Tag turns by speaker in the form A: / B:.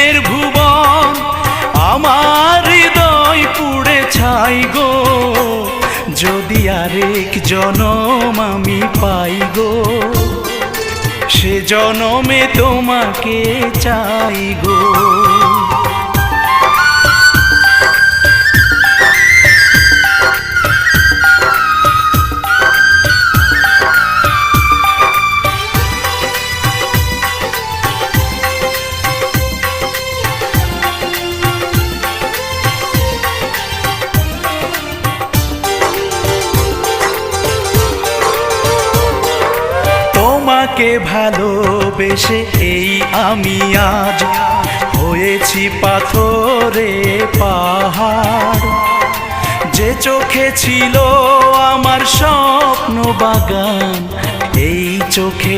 A: প্রেমের ভুবন আমার হৃদয় পুড়ে ছাই গো, যদি আরেক জনম আমি পাই গো, সে জনমে তোমাকে চাই গো। তোমাকে ভালোবেসে এই আমি আজ হয়েছি পাথরে পাহাড়, যে চোখে ছিল আমার স্বপ্ন বাগান, এই চোখে